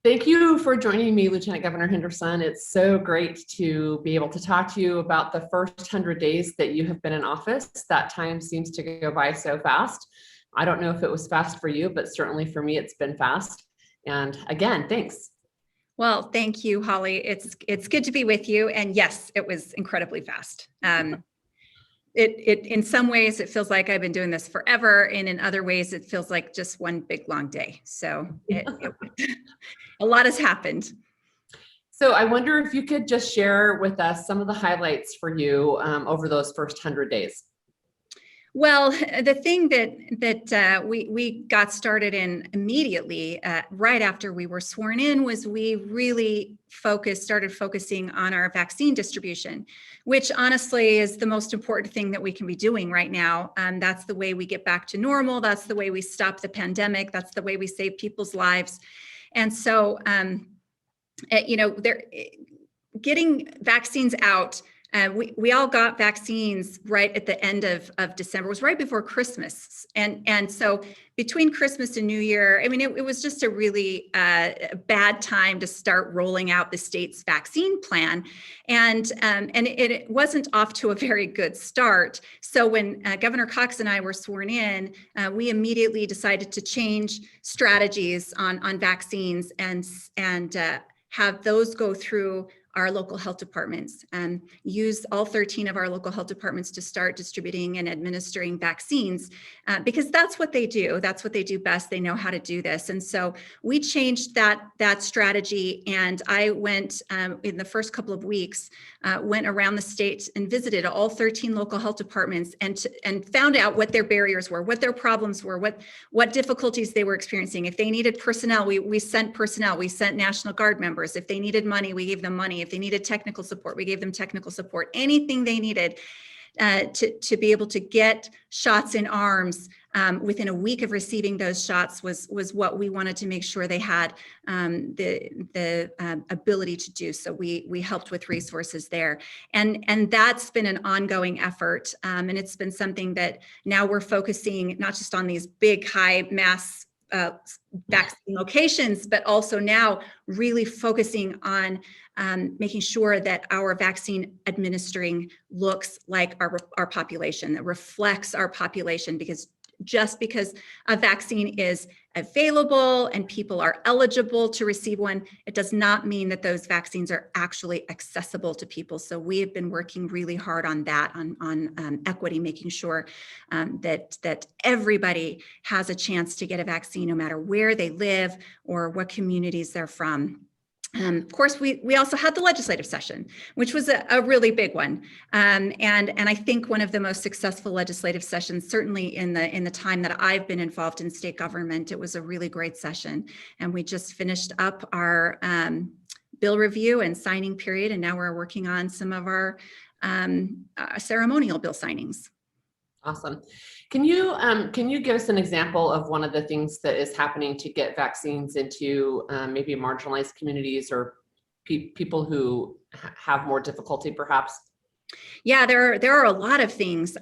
Thank you for joining me, Lieutenant Governor Henderson. It's so great to be able to talk to you about the first 100 days that you have been in office. That time seems to go by so fast. I don't know if it was fast for you, but certainly for me, it's been fast. And again, thanks. Well, thank you, Holly. It's good to be with you. And yes, it was incredibly fast. It in some ways it feels like I've been doing this forever, and in other ways it feels like just one big long day. So a lot has happened. So I wonder if you could just share with us some of the highlights for you over those first 100 days. Well, the thing that we got started in immediately right after we were sworn in was we really started focusing on our vaccine distribution, which honestly is the most important thing that we can be doing right now. That's the way we get back to normal. That's the way we stop the pandemic. That's the way we save people's lives. And so, getting vaccines out. We all got vaccines right at the end of December. It was right before Christmas. And so between Christmas and New Year, I mean, it was just a really bad time to start rolling out the state's vaccine plan. And it wasn't off to a very good start. So when Governor Cox and I were sworn in, we immediately decided to change strategies on vaccines and have those go through our local health departments and use all 13 of our local health departments to start distributing and administering vaccines because that's what they do. That's what they do best. They know how to do this. And so we changed that strategy. And I went in the first couple of weeks, went around the state and visited all 13 local health departments and found out what their barriers were, what their problems were, what difficulties they were experiencing. If they needed personnel, we sent personnel. We sent National Guard members. If they needed money, we gave them money. If they needed technical support, we gave them technical support. Anything they needed to be able to get shots in arms within a week of receiving those shots was what we wanted to make sure they had the ability to do. So we helped with resources there, and that's been an ongoing effort, and it's been something that now we're focusing not just on these big high mass vaccine locations, but also now really focusing on making sure that our vaccine administering looks like our population, that reflects our population, because just because a vaccine is available and people are eligible to receive one, it does not mean that those vaccines are actually accessible to people. So we have been working really hard on that, on equity, making sure that everybody has a chance to get a vaccine, no matter where they live or what communities they're from. Of course, we also had the legislative session, which was a really big one, and I think one of the most successful legislative sessions, certainly in the time that I've been involved in state government. It was a really great session, and we just finished up our bill review and signing period, and now we're working on some of our ceremonial bill signings. Awesome. Can you give us an example of one of the things that is happening to get vaccines into maybe marginalized communities or people who have more difficulty, perhaps? Yeah, there are a lot of things.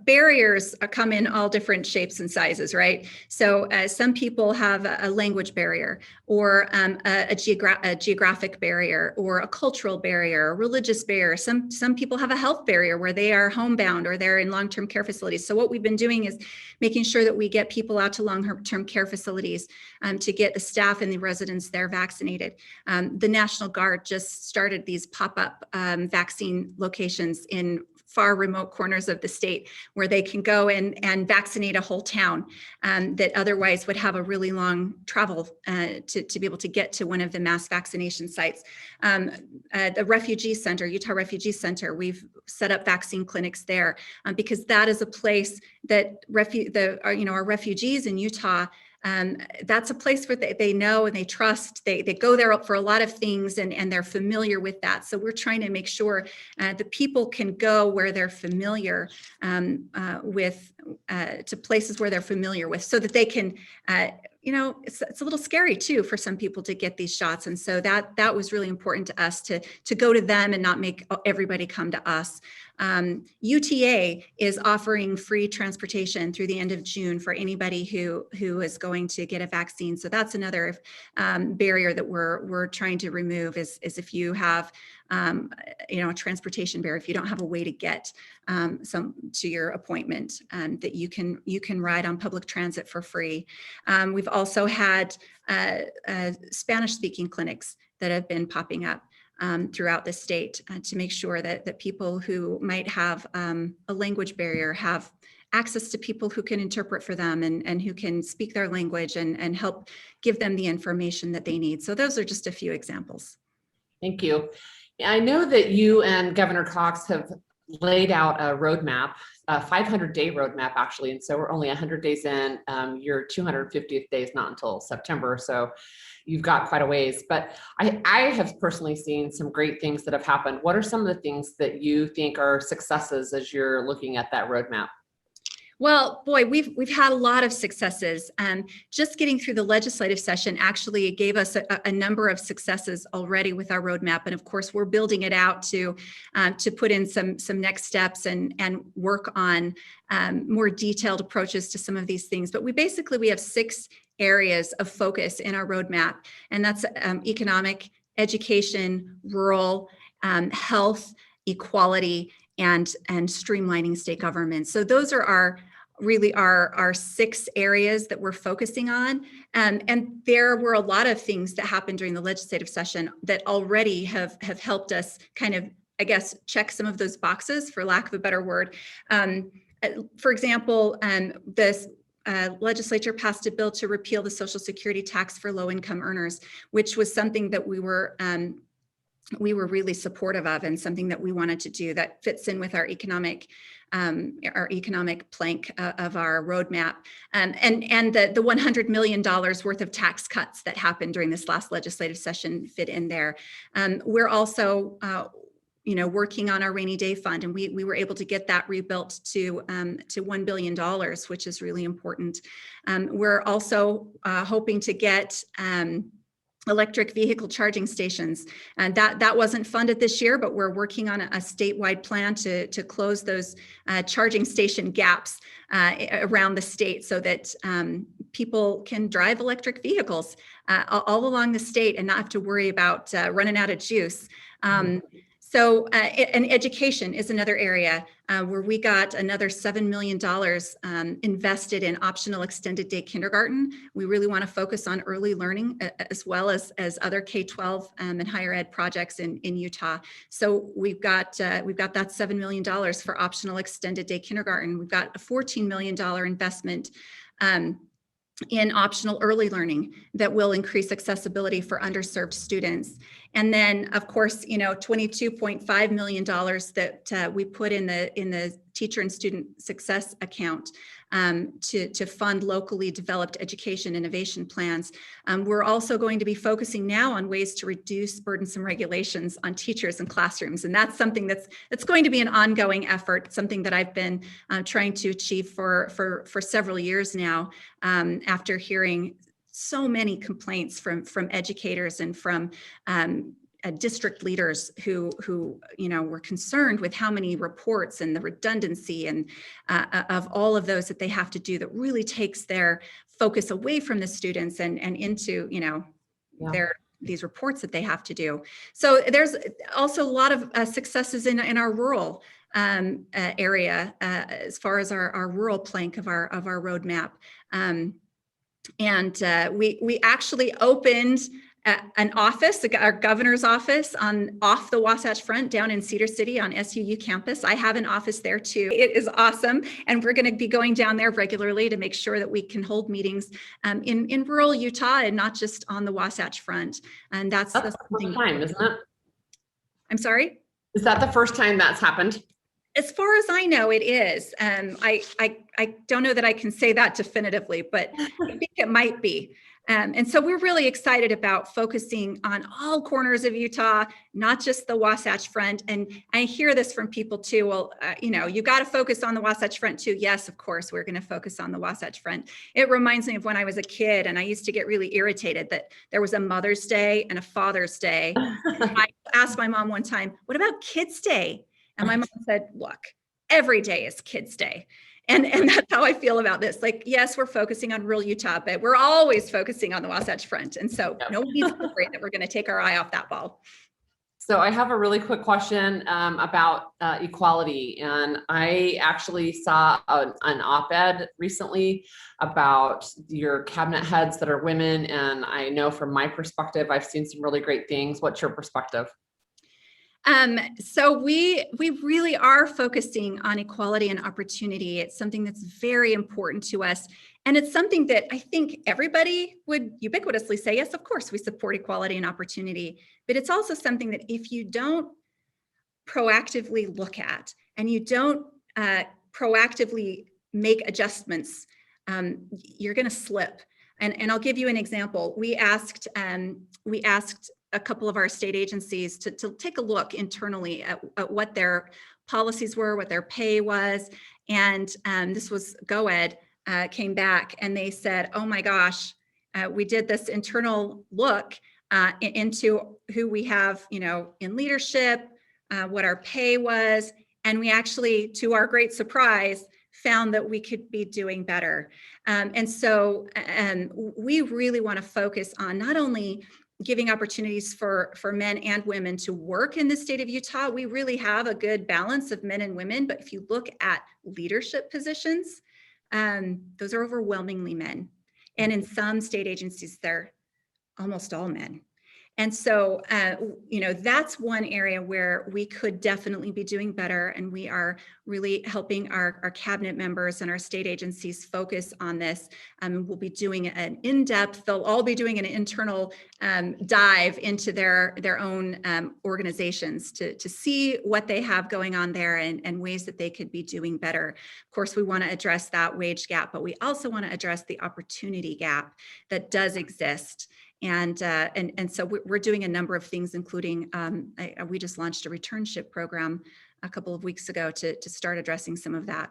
Barriers come in all different shapes and sizes, right? So some people have a language barrier, or a geographic barrier, or a cultural barrier, a religious barrier. Some people have a health barrier where they are homebound or they're in long-term care facilities. So what we've been doing is making sure that we get people out to long-term care facilities to get the staff and the residents there vaccinated. The National Guard just started these pop-up vaccine locations in far remote corners of the state where they can go and vaccinate a whole town that otherwise would have a really long travel to be able to get to one of the mass vaccination sites. The refugee center, Utah Refugee Center, we've set up vaccine clinics there because that is a place that our refugees in Utah, that's a place where they know and they trust. They go there for a lot of things and they're familiar with that. So we're trying to make sure the people can go where they're familiar with, to places where they're familiar with, so that they can it's a little scary too for some people to get these shots. And so that was really important to us to go to them and not make everybody come to us. UTA is offering free transportation through the end of June for anybody who is going to get a vaccine. So that's another barrier that we're trying to remove is if you have a transportation barrier, if you don't have a way to get to your appointment, that you can ride on public transit for free. We've also had Spanish-speaking clinics that have been popping up throughout the state to make sure that people who might have a language barrier have access to people who can interpret for them and who can speak their language and help give them the information that they need. So those are just a few examples. Thank you. I know that you and Governor Cox have laid out a roadmap, a 500-day roadmap, actually. And so we're only 100 days in. Your 250th day is not until September. So you've got quite a ways. But I have personally seen some great things that have happened. What are some of the things that you think are successes as you're looking at that roadmap? Well, boy, we've had a lot of successes. Just getting through the legislative session actually gave us a number of successes already with our roadmap, and of course, we're building it out to put in some next steps and work on more detailed approaches to some of these things. But we have 6 areas of focus in our roadmap, and that's economic, education, rural, health, equality, and streamlining state government. So those are our 6 areas that we're focusing on. And there were a lot of things that happened during the legislative session that already have helped us kind of, I guess, check some of those boxes, for lack of a better word. For example, this legislature passed a bill to repeal the Social Security tax for low-income earners, which was something that we were really supportive of and something that we wanted to do that fits in with our economic plank of our roadmap, and the $100 million worth of tax cuts that happened during this last legislative session fit in there. We're also working on our rainy day fund, and we were able to get that rebuilt to $1 billion, which is really important. We're also hoping to get electric vehicle charging stations, and that wasn't funded this year, but we're working on a statewide plan to close those charging station gaps around the state so that people can drive electric vehicles all along the state and not have to worry about running out of juice. So, and education is another area where we got another $7 million invested in optional extended day kindergarten. We really want to focus on early learning as well as other K-12 and higher ed projects in Utah. So we've got that $7 million for optional extended day kindergarten. We've got a $14 million investment in optional early learning that will increase accessibility for underserved students. And then, of course, $22.5 million that we put in the teacher and student success account to fund locally developed education innovation plans. We're also going to be focusing now on ways to reduce burdensome regulations on teachers and classrooms. And that's something that's going to be an ongoing effort, something that I've been trying to achieve for several years now, after hearing so many complaints from educators and from district leaders who were concerned with how many reports and the redundancy and of all of those that they have to do, that really takes their focus away from the students and into these reports that they have to do. So there's also a lot of successes in our rural area as far as our rural plank of our roadmap. And we actually opened an office, our governor's office, off the Wasatch Front down in Cedar City on SUU campus. I have an office there too. It is awesome, and we're going to be going down there regularly to make sure that we can hold meetings in rural Utah and not just on the Wasatch Front. And that's the first time, isn't it? I'm sorry? Is that the first time that's happened? As far as I know, it is. I don't know that I can say that definitively, but I think it might be. And so we're really excited about focusing on all corners of Utah, not just the Wasatch Front. And I hear this from people too. Well, you got to focus on the Wasatch Front too. Yes, of course, we're going to focus on the Wasatch Front. It reminds me of when I was a kid and I used to get really irritated that there was a Mother's Day and a Father's Day. I asked my mom one time, what about Kids Day? And my mom said, look, every day is Kids Day. And that's how I feel about this. Like, yes, we're focusing on rural Utah, but we're always focusing on the Wasatch Front. And so no one needs to worry that we're going to take our eye off that ball. So I have a really quick question about equality. And I actually saw an op-ed recently about your cabinet heads that are women. And I know from my perspective, I've seen some really great things. What's your perspective? So we really are focusing on equality and opportunity. It's something that's very important to us. And it's something that I think everybody would ubiquitously say, yes, of course, we support equality and opportunity. But it's also something that if you don't proactively look at and you don't proactively make adjustments, you're going to slip. And I'll give you an example. We asked a couple of our state agencies to take a look internally at what their policies were, what their pay was. And this was GoEd came back and they said, oh my gosh, we did this internal look into who we have, in leadership, what our pay was. And we actually, to our great surprise, found that we could be doing better. And so we really want to focus on not only giving opportunities for men and women to work in the state of Utah. We really have a good balance of men and women, but if you look at leadership positions, those are overwhelmingly men. And in some state agencies, they're almost all men. And so, that's one area where we could definitely be doing better. And we are really helping our cabinet members and our state agencies focus on this. We'll be doing an in-depth, they'll all be doing an internal dive into their own organizations to see what they have going on there and ways that they could be doing better. Of course, we want to address that wage gap, but we also want to address the opportunity gap that does exist. And so we're doing a number of things, including we just launched a returnship program a couple of weeks ago to start addressing some of that.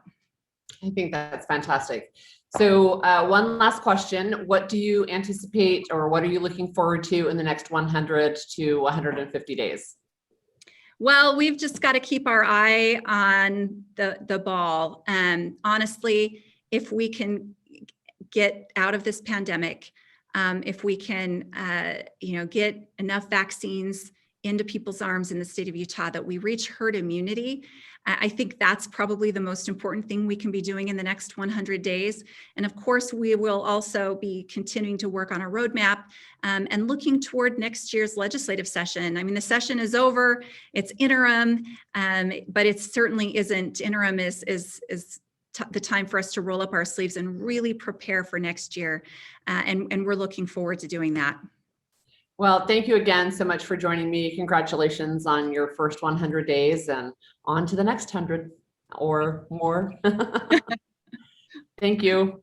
I think that's fantastic. So one last question. What do you anticipate or what are you looking forward to in the next 100 to 150 days? Well, we've just got to keep our eye on the ball. Honestly, if we can get out of this pandemic, if we can, get enough vaccines into people's arms in the state of Utah that we reach herd immunity, I think that's probably the most important thing we can be doing in the next 100 days. And of course, we will also be continuing to work on a roadmap and looking toward next year's legislative session. I mean, the session is over, it's interim, but it certainly isn't. Interim is the time for us to roll up our sleeves and really prepare for next year. And we're looking forward to doing that. Well, thank you again so much for joining me. Congratulations on your first 100 days and on to the next 100 or more. Thank you.